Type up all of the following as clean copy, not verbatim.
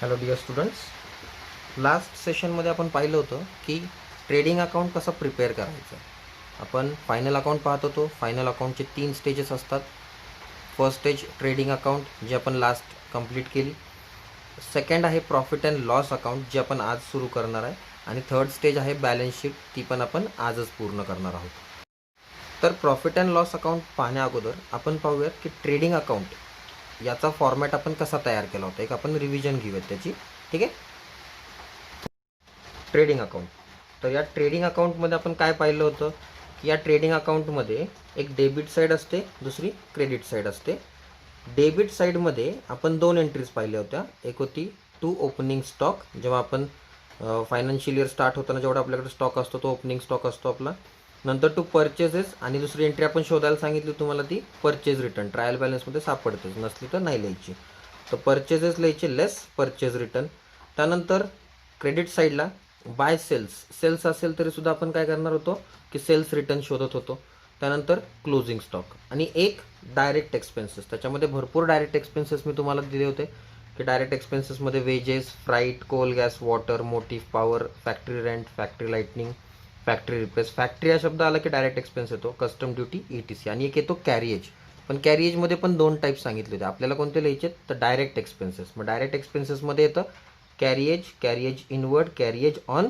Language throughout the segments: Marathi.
हॅलो डिअर स्टुडंट्स, लास्ट सेशनमध्ये आपण पाहिलं होतं की ट्रेडिंग अकाउंट कसं प्रिपेअर करायचं. आपण फायनल अकाउंट पाहत होतो. फायनल अकाउंटचे 3 स्टेजेस असतात. फर्स्ट स्टेज ट्रेडिंग अकाउंट, जी आपण लास्ट कंप्लीट केली. सेकंड आहे प्रॉफिट अँड लॉस अकाउंट, जे आपण आज सुरू करणार आहे. आणि थर्ड स्टेज आहे बॅलन्स शीट, ती पण आपण आजच पूर्ण करणार आहोत. तर प्रॉफिट अँड लॉस अकाउंट पाहण्या अगोदर आपण पाहूयात की ट्रेडिंग अकाउंट याचा फॉर्मॅट आपण कसा तयार केला होता. एक आपण रिव्हिजन घेऊयात त्याची. ठीक आहे. Trading account. तर या ट्रेडिंग अकाउंटमध्ये आपण काय पाहिलं होतं की या ट्रेडिंग अकाउंटमध्ये एक डेबिट साईड असते, दुसरी क्रेडिट साईड असते. डेबिट साईडमध्ये आपण 2 एंट्रीज पाहिल्या होत्या. एक होती टू ओपनिंग स्टॉक, जेव्हा आपण फायनान्शियल इयर स्टार्ट होताना जेवढा आपल्याकडे स्टॉक असतो तो ओपनिंग स्टॉक असतो आपला. नंतर टू परचेसेस, आणि दुसरी एंट्री आपण शोधायला सांगितली तुम्हाला, ती परचेज रिटर्न. ट्रायल बॅलन्समध्ये सापडतेच, नसली तर नाही लिहायची. तर परचेसेस लिहायचे लेस परचेज रिटर्न. त्यानंतर क्रेडिट साईडला बाय सेल्स असेल तरी सुद्धा आपण काय करणार होतो की सेल्स रिटर्न शोधत होतो. त्यानंतर क्लोजिंग स्टॉक आणि एक डायरेक्ट एक्सपेन्सेस. त्याच्यामध्ये भरपूर डायरेक्ट एक्सपेन्सेस मी तुम्हाला दिले होते की डायरेक्ट एक्सपेन्सेसमध्ये wages, freight, coal, gas, water, motive, power, factory rent, factory lightning, factory replace. Factory हा शब्द आला की डायरेक्ट एक्सपेन्स येतो, कस्टम ड्युटी, ETC. आणि एक येतो कॅरिएज. पण कॅरिएजमध्ये पण 2 टाईप सांगितले होते आपल्याला. कोणते लिहायचे? तर डायरेक्ट एक्सपेन्सेस. मग डायरेक्ट एक्सपेन्सेसमध्ये येतं कॅरिएज इनवर्ड, कॅरिएज ऑन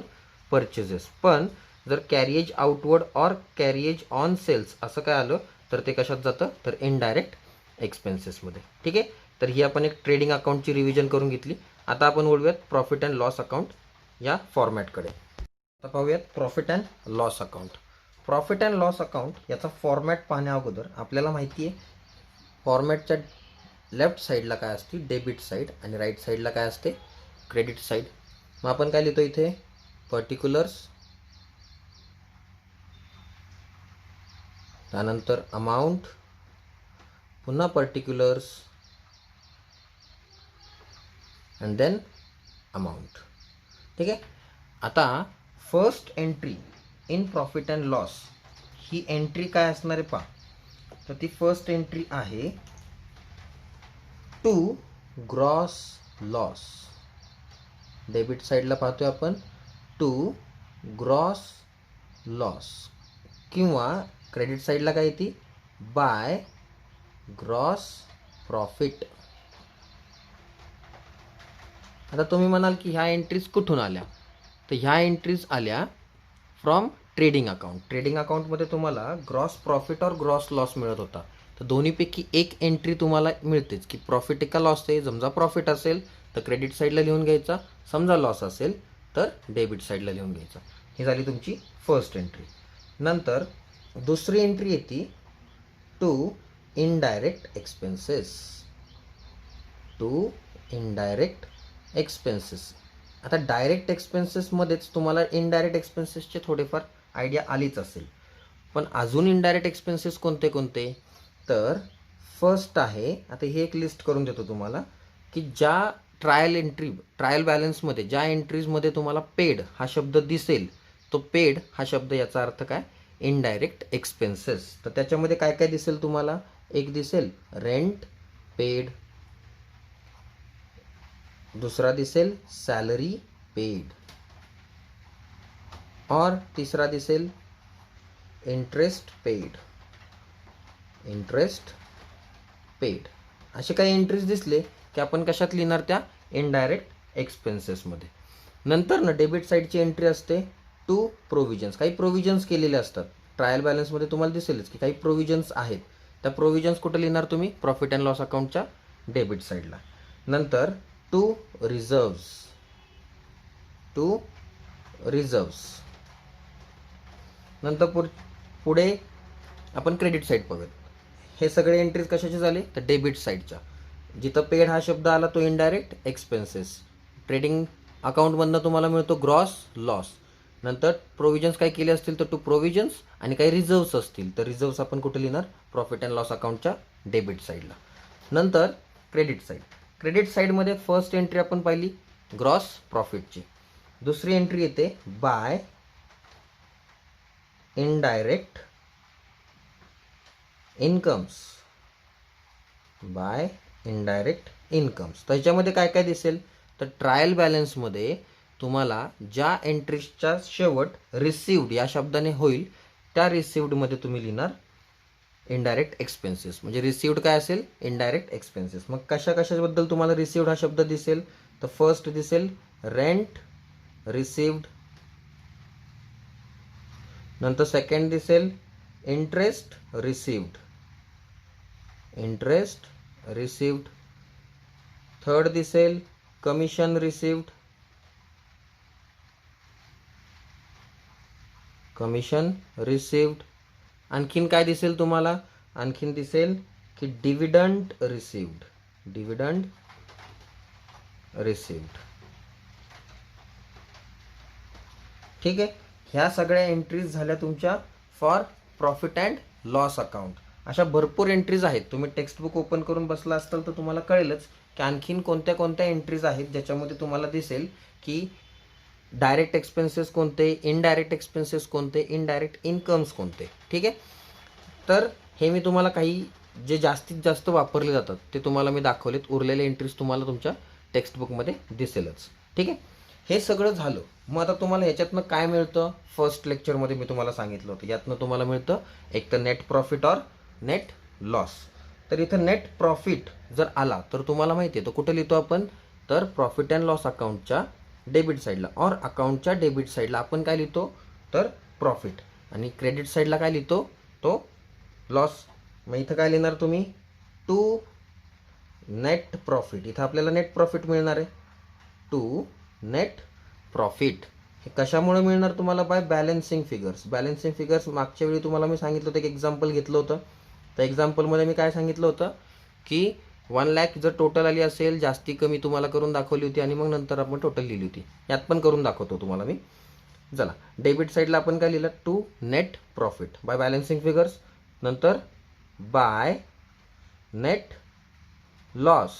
परचेसेस. पण जर कॅरिएज आउटवर्ड और कॅरिएज ऑन सेल्स असं काय आलं तर ते कशात जातं? तर इनडायरेक्ट एक्सपेन्सेसमध्ये. ठीक आहे. तर ही आपण एक ट्रेडिंग अकाउंटची रिव्हिजन करून घेतली. आता आपण वळूयात प्रॉफिट अँड लॉस अकाउंट या फॉर्मॅटकडे. आता पाहूयात profit and loss account. Profit and loss account याचा फॉर्मॅट पाहण्या अगोदर आपल्याला माहिती आहे, फॉर्मॅटच्या लेफ्ट साईडला काय असते? Debit side. आणि राईट साईडला काय असते? Credit side. मग आपण काय लिहितो इथे? पर्टिक्युलर्स, त्यानंतर अमाऊंट, पुन्हा पर्टिक्युलर्स, अँड देन अमाऊंट. ठीक आहे. आता first entry in profit and loss, he entry काय असणार आहे पहा. तर ती फर्स्ट एंट्री आहे टू ग्रॉस लॉस. डेबिट साईडला पाहतोय आपण टू ग्रॉस लॉस, किंवा क्रेडिट साईडला काय येते? By gross profit. आता तुम्ही म्हणाल की ह्या एंट्रीज कुठून आल्या? तर ह्या एंट्रीज आल्या फ्रॉम ट्रेडिंग अकाउंट. ट्रेडिंग अकाउंटमध्ये तुम्हाला ग्रॉस प्रॉफिट और ग्रॉस लॉस मिळत होता. तर दोन्हीपैकी एक एंट्री तुम्हाला मिळतेच की प्रॉफिट आहे का लॉस आहे. समजा प्रॉफिट असेल तर क्रेडिट साईडला लिहून घ्यायचा, समजा लॉस असेल तर डेबिट साईडला लिहून घ्यायचा. ही झाली तुमची फर्स्ट एंट्री. नंतर दुसरी एंट्री येते to indirect expenses. To indirect expenses. आता डायरेक्ट एक्सपेन्सेसमध्येच तुम्हाला इनडायरेक्ट एक्सपेन्सेसचे थोडेफार आयडिया आलीच असेल. पण अजून इनडायरेक्ट एक्सपेन्सेस कोणते कोणते? तर फर्स्ट आहे, आता ही एक लिस्ट करून देतो तुम्हाला, की ज्या ट्रायल बॅलन्समध्ये ज्या एंट्रीजमध्ये तुम्हाला पेड हा शब्द दिसेल, तो पेड हा शब्द याचा अर्थ काय? Indirect expenses. तर त्याच्यामध्ये काय काय दिसेल तुम्हाला? एक दिसेल रेंट पेड, दूसरा दिसेल सॅलरी पेड, और तिसरा दिसेल इंटरेस्ट पेड. Interest paid. असे काही एंट्रीज दिसले की आपण कशात लिहिणार? त्या इनडायरेक्ट एक्सपेन्सेसमध्ये. नंतर ना डेबिट साईडची एंट्री असते टू प्रोव्हिजन्स. काही प्रोव्हिजन्स केलेले असतात. ट्रायल बॅलन्समध्ये तुम्हाला दिसेलच की काही प्रोव्हिजन्स आहेत. त्या प्रोव्हिजन्स कुठे लिहिणार तुम्ही? प्रॉफिट अँड लॉस अकाउंटच्या डेबिट साईडला. नंतर टू रिझर्व्स. To reserves. नंतर पुढे आपण क्रेडिट साईड बघत. हे सगळे एंट्रीज कशाचे झाले? तर डेबिट साईडच्या. जिथं पेड हा शब्द आला तो इनडायरेक्ट एक्सपेन्सेस. ट्रेडिंग अकाउंटमधनं तुम्हाला मिळतो ग्रॉस लॉस. नंतर प्रोव्हिजन्स काय केले असतील तर टू प्रोव्हिजन्स, आणि काही रिझर्व्स असतील तर रिझर्व्स आपण कुठे लिहिणार? प्रॉफिट अँड लॉस अकाउंटच्या डेबिट साईडला. नंतर क्रेडिट साईड. क्रेडिट साईडमध्ये फर्स्ट एंट्री आपण पाहिली ग्रॉस प्रॉफिटची. दुसरी एंट्री येते by indirect incomes. By indirect incomes. त्याच्यामध्ये काय काय दिसेल? तर ट्रायल बॅलन्समध्ये तुम्हाला ज्या एंट्रीजच्या शेवट रिसिव्ड या शब्दाने होईल त्या रिसिव्डमध्ये तुम्ही लिहिणार इनडायरेक्ट एक्सपेन्सेस. म्हणजे रिसिव्ड काय असेल? Indirect expenses. मग कशाबद्दल तुम्हाला रिसिव्ड हा शब्द दिसेल? तर फर्स्ट दिसेल रेंट रिसिव्ड, नंतर सेकंड दिसेल interest received, interest received, third दिसेल कमिशन रिसिव्ड, कमिशन रिसिव्ड. आणखीन काय दिसेल तुम्हाला? आणखीन दिसेल की डिव्हिडंड रिसिव्ड, डिव्हिडंड रिसिव्ड. ठीक आहे. ह्या सगळ्या एंट्रीज झाल्या तुमच्या for profit and loss account. अशा भरपूर एंट्रीज आहेत. तुम्ही टेक्स्टबुक ओपन करून बसला असताल तर तुम्हाला कळेलच की आणखीन कोणत्या कोणत्या एंट्रीज आहेत ज्याच्यामध्ये तुम्हाला दिसेल की डायरेक्ट एक्सपेन्सेस कोणते, इनडायरेक्ट एक्सपेन्सेस कोणते, इनडायरेक्ट इन्कम्स कोणते. ठीक आहे. तर हे मी तुम्हाला काही जे जास्तीत जास्त वापरले जातात ते तुम्हाला मी दाखवलेत. उरलेले एंट्रीज तुम्हाला तुमच्या टेक्स्टबुकमध्ये दिसेलच. ठीक आहे. हे सगळं झालं. मग आता तुम्हाला ह्याच्यातनं काय मिळतं? फर्स्ट लेक्चरमध्ये मी तुम्हाला सांगितलं होतं यातनं तुम्हाला मिळतं एक तर नेट प्रॉफिट और नेट लॉस. तर इथं नेट प्रॉफिट जर आला तर तुम्हाला माहिती आहे तो कुठं लिहितो आपण? तर प्रॉफिट अँड लॉस अकाउंटच्या डेबिट साईडला और अकाउंटच्या डेबिट साईडला आपण काय लिहितो? तर प्रॉफिट. आणि क्रेडिट साईडला काय लिहितो? तो लॉस. मग इथं काय लिहिणार तुम्ही? To net profit. इथं आपल्याला नेट प्रॉफिट मिळणार आहे. To net profit. हे कशामुळे मिळणार तुम्हाला? By balancing figures. Balancing figures मागच्या वेळी तुम्हाला मी सांगितलं होतं, एक एक्झाम्पल घेतलं होतं. त्या एक्झाम्पलमध्ये मी काय सांगितलं होतं की 1 लाख जर टोटल आली असेल, जास्ती कमी तुम्हाला करून दाखवली होती आणि मग नंतर आपण टोटल लिहिली होती. यात पण करून दाखवतो तुम्हाला मी. चला, डेबिट साईडला आपण काय लिहिलं? To net profit by balancing figures. नंतर बाय नेट लॉस.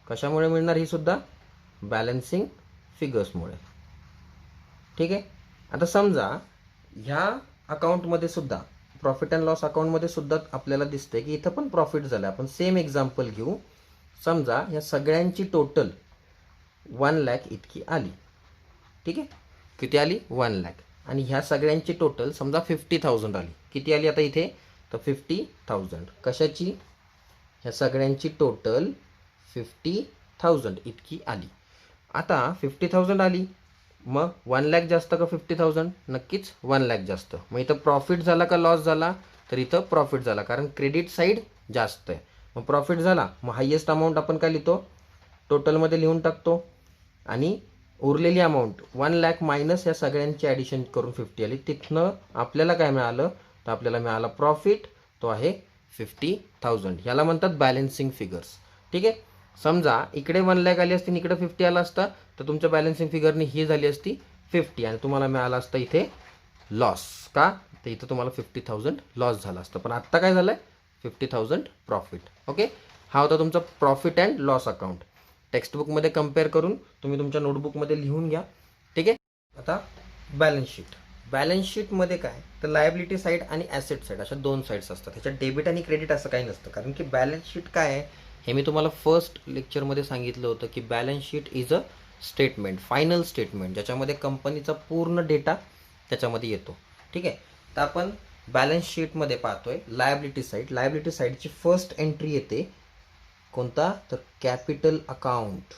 कशामुळे मिळणार ही सुद्धा? बॅलन्सिंग फिगर्समुळे. ठीक आहे. आता समजा ह्या अकाउंटमध्ये सुद्धा, प्रॉफिट अँड लॉस अकाउंटमध्ये सुद्धा आपल्याला दिसतंय की इथं पण प्रॉफिट झालं. आपण सेम एक्झाम्पल घेऊ. समजा ह्या सगळ्यांची टोटल 1 लाख इतकी आली. ठीक आहे. किती आली? 1 लाख. आणि ह्या सगळ्यांची टोटल समजा 50,000 आली. किती आली आता इथे? तर 50,000. कशाची? ह्या सगळ्यांची टोटल 50,000 इतकी आली. आता 50,000 आली, मग 1 लाख जास्त का 50,000? नक्कीच 1 लाख जास्त. मग इथं प्रॉफिट झाला का लॉस झाला? तर इथं प्रॉफिट झाला, कारण क्रेडिट साईड जास्त आहे. मग प्रॉफिट झाला, मग हायेस्ट अमाऊंट आपण काय लिहितो? टोटलमध्ये लिहून टाकतो. आणि उरलेली अमाऊंट 1 लाख मायनस या सगळ्यांची ॲडिशन करून 50 आली. तिथनं आपल्याला काय मिळालं? तर आपल्याला मिळाला प्रॉफिट. तो आहे 50,000. याला म्हणतात बॅलन्सिंग फिगर्स. ठीक आहे. समजा इकडे 1 लाख आली असती आणि इकडे 50 आला असता तर तुमच्या बॅलन्सिंग फिगरनी ही झाली असती 50 आणि तुम्हाला मिळाला असता इथे लॉस. का? तर इथं तुम्हाला 50,000 लॉस झाला असतं. पण आत्ता काय झालं आहे? 50,000 प्रॉफिट. ओके. हा होता तुमचा प्रॉफिट अँड लॉस अकाउंट. टेक्स्टबुकमध्ये कम्पेअर करून तुम्ही तुमच्या नोटबुकमध्ये लिहून घ्या. ठीक आहे. आता बॅलन्स शीट. बॅलन्स शीटमध्ये काय? तर लायबिलिटी साईड आणि ॲसेट साईड अशा 2 साईड्स असतात. ह्याच्यात डेबिट आणि क्रेडिट असं काही नसतं. कारण की बॅलन्स शीट काय आहे हे मी तुम्हाला फर्स्ट लेक्चरमध्ये सांगितलं होतं की balance sheet is a statement, final statement, ज्याच्यामध्ये कंपनीचा पूर्ण डेटा त्याच्यामध्ये येतो. ठीक आहे. तर आपण बॅलन्स शीटमध्ये पाहतोय लायबिलिटी साईड. लायबिलिटी साईडची फर्स्ट एंट्री येते कोणता? तर capital account.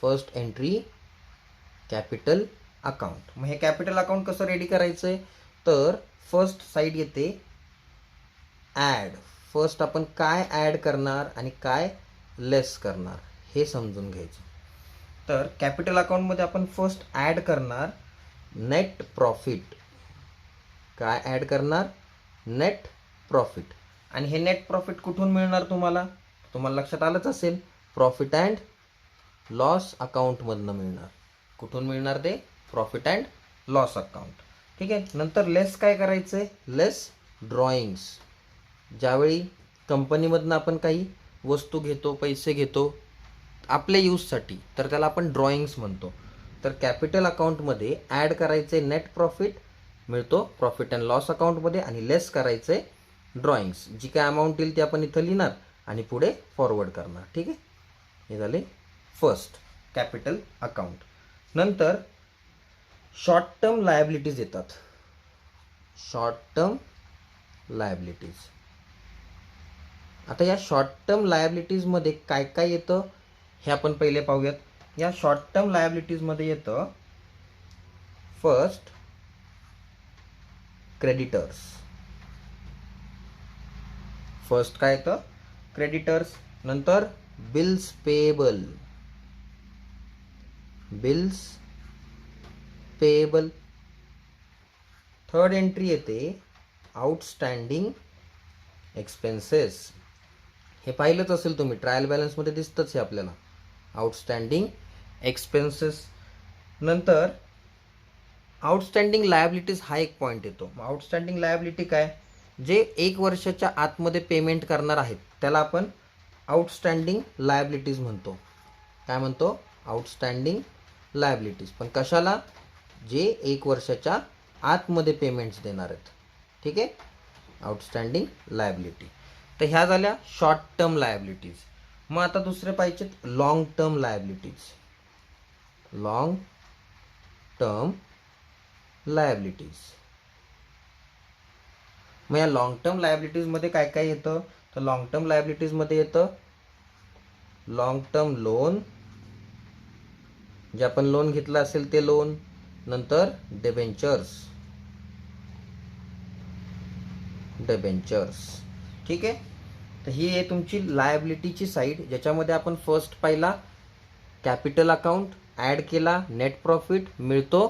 First entry capital account. मग हे कॅपिटल अकाउंट कसं रेडी करायचं आहे? तर फर्स्ट साईड येते ॲड. फर्स्ट आपण काय ॲड करणार आणि काय लेस करणार हे समजून घ्यायचं. तर कॅपिटल अकाउंटमध्ये आपण फर्स्ट ॲड करणार नेट प्रॉफिट. काय ॲड करणार? Net profit. आणि हे नेट प्रॉफिट कुठून मिळणार तुम्हाला? तुम्हाला लक्षात आलंच असेल, प्रॉफिट अँड लॉस अकाउंटमधनं मिळणार. कुठून मिळणार ते? Profit and loss account. ठीक आहे. नंतर लेस काय करायचं आहे? लेस ड्रॉइंग्स. ज्यावेळी कंपनीमधनं आपण काही वस्तू घेतो, पैसे घेतो आपल्या यूजसाठी, तर त्याला आपण ड्रॉइंग्स म्हणतो. तर कॅपिटल अकाउंटमध्ये ॲड करायचे नेट प्रॉफिट मिळतो प्रॉफिट अँड लॉस अकाउंटमध्ये, आणि लेस करायचे ड्रॉइंग्स. जी काय अमाऊंट येईल ती आपण इथं लिहिणार आणि पुढे फॉरवर्ड करणार. ठीक आहे. हे झाले फर्स्ट कॅपिटल अकाउंट. नंतर शॉर्ट टर्म लायबिलिटीज येतात. Short term liabilities. आता या शॉर्ट टर्म लायबिलिटीजमध्ये काय काय येतं हे आपण पहिले पाहूयात. या शॉर्ट टर्म लायबिलिटीजमध्ये येतं फर्स्ट क्रेडिटर्स. फर्स्ट काय येतं? क्रेडिटर्स. नंतर bills payable. Bills payable. Third entry येते आउटस्टँडिंग एक्सपेन्सेस. हे पाहिलंच असेल तुम्ही, ट्रायल बॅलन्समध्ये दिसतंच हे आपल्याला, आउटस्टँडिंग एक्सपेन्सेस. नंतर आउटस्टँडिंग लायबिलिटीज हा एक पॉईंट येतो. आउटस्टँडिंग लायबिलिटी काय? जे 1 वर्षाच्या आतमध्ये पेमेंट करणार आहेत त्याला आपण आउटस्टँडिंग लायबिलिटीज म्हणतो. काय म्हणतो? Outstanding liabilities. पण कशाला? जे 1 वर्षाच्या आतमध्ये पेमेंट्स देणार आहेत. ठीक आहे, आउटस्टँडिंग लायबिलिटी. तर ह्या झाल्या शॉर्ट टर्म लायबिलिटीज. मग आता दुसरे पाहिजेत long term liabilities. Long term liabilities. मग या लॉंग टर्म लायबिलिटीजमध्ये काय काय येतं? तर लॉंग टर्म लायबिलिटीजमध्ये येतं लॉंग टर्म लोन, जे आपण लोन घेतलं असेल ते लोन. नंतर डिबेंचर्स. डिबेंचर्स. ठीक आहे. तर ही आहे तुमची लायबिलिटीची साईड, ज्याच्यामध्ये आपण फर्स्ट पाहिला कॅपिटल अकाउंट, ॲड केला, नेट प्रॉफिट मिळतो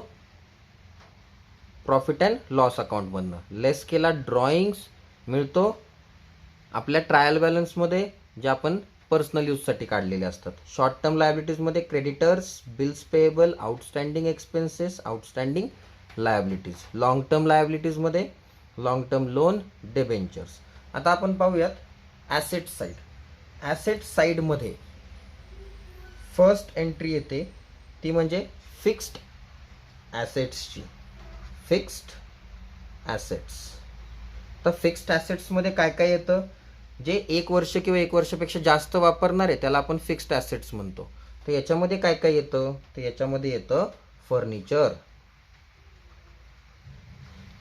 प्रॉफिट अँड लॉस अकाउंटमधनं, लेस केला ड्रॉइंग्स मिळतो आपल्या ट्रायल बॅलन्समध्ये, जे आपण पर्सनल यूजसाठी काढलेले असतात. शॉर्ट टर्म लायबिलिटीजमध्ये creditors, bills payable, outstanding expenses, outstanding liabilities. Long term लायबिलिटीजमध्ये लॉंग टर्म लोन, डिबेंचर्स. आता आपण पाहूयात ॲसेट साईड. ॲसेट साईडमध्ये फर्स्ट एंट्री येते ती म्हणजे फिक्स्ड ॲसेट्सची. Fixed assets. तर फिक्स्ड ॲसेट्समध्ये काय काय येतं? जे 1 वर्ष किंवा 1 वर्षापेक्षा जास्त वापरणार आहे त्याला आपण फिक्स्ड ॲसेट्स म्हणतो. तर याच्यामध्ये काय काय येतं? तर याच्यामध्ये येतं फर्निचर.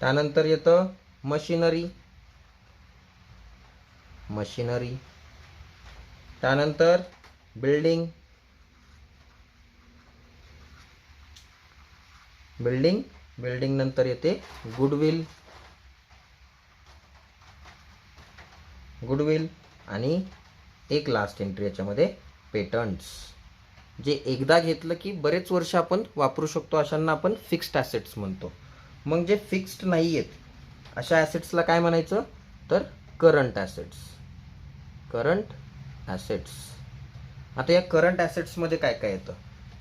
त्यानंतर येतं मशिनरी. मशिनरी. त्यानंतर बिल्डिंग. बिल्डिंग. बिल्डिंग नंतर येते गुडविल. गुडविल. आणि एक लास्ट एंट्री याच्यामध्ये पेटंट्स. जे एकदा घेतलं की बरेच वर्ष आपण वापरू शकतो अशांना आपण फिक्स्ड ॲसेट्स म्हणतो. मग जे फिक्स्ड नाही आहेत अशा ॲसेट्सला काय म्हणायचं? तर करंट ॲसेट्स. Current assets. आता या करंट ॲसेट्समध्ये काय काय येतं?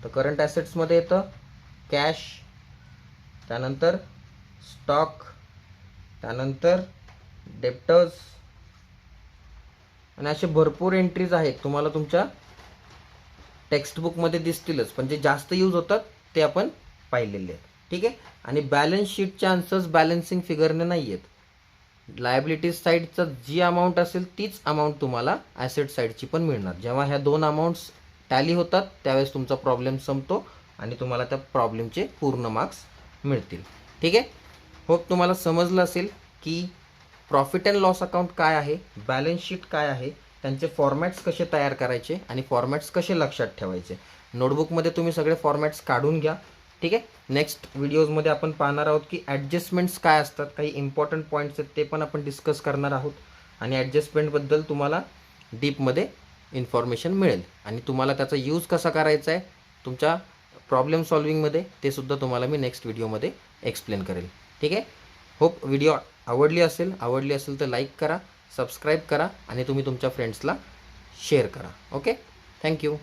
तर करंट ॲसेट्समध्ये येतं कॅश, त्यानंतर स्टॉक, त्यानंतर डेप्टर्स, आणि असे भरपूर एंट्रीज आहेत, तुम्हाला तुमच्या टेक्स्टबुकमध्ये दिसतीलच, पण जे जास्त यूज होतात ते आपण पाहिलेले आहेत. ठीक आहे. आणि बॅलन्स शीटचे आन्सर्स बॅलन्सिंग फिगरने नाही आहेत. लायबिलिटीज साईडचं जी अमाऊंट असेल तीच अमाऊंट तुम्हाला ॲसेट साईडची पण मिळणार. जेव्हा ह्या 2 अमाऊंट्स टॅली होतात त्यावेळेस तुमचा प्रॉब्लेम संपतो आणि तुम्हाला त्या प्रॉब्लेमचे पूर्ण मार्क्स मिळतील. ठीक आहे. होप तुम्हाला समजलं असेल की प्रॉफिट अँड लॉस अकाउंट काय आहे, बॅलन्स शीट काय आहे, त्यांचे फॉर्मॅट्स कसे तयार करायचे आणि फॉर्मॅट्स कसे लक्षात ठेवायचे. नोटबुकमध्ये तुम्ही सगळे फॉर्मॅट्स काढून घ्या. ठीक आहे. नेक्स्ट व्हिडिओजमध्ये आपण पाहणार आहोत की ॲडजस्टमेंट्स काय असतात, काही इम्पॉर्टंट पॉईंट्स आहेत ते पण आपण डिस्कस करणार आहोत. आणि ॲडजस्टमेंटबद्दल तुम्हाला डीपमध्ये इन्फॉर्मेशन मिळेल आणि तुम्हाला त्याचा यूज कसा करायचा आहे तुमच्या प्रॉब्लेम सॉल्विंगमध्ये ते सुद्धा तुम्हाला मी नेक्स्ट व्हिडिओमध्ये एक्सप्लेन करेल. ठीक आहे. होप व्हिडिओ आवडली असेल तर लाईक करा, सबस्क्राईब करा आणि तुम्ही तुमच्या फ्रेंड्सला शेअर करा. ओके. थँक्यू.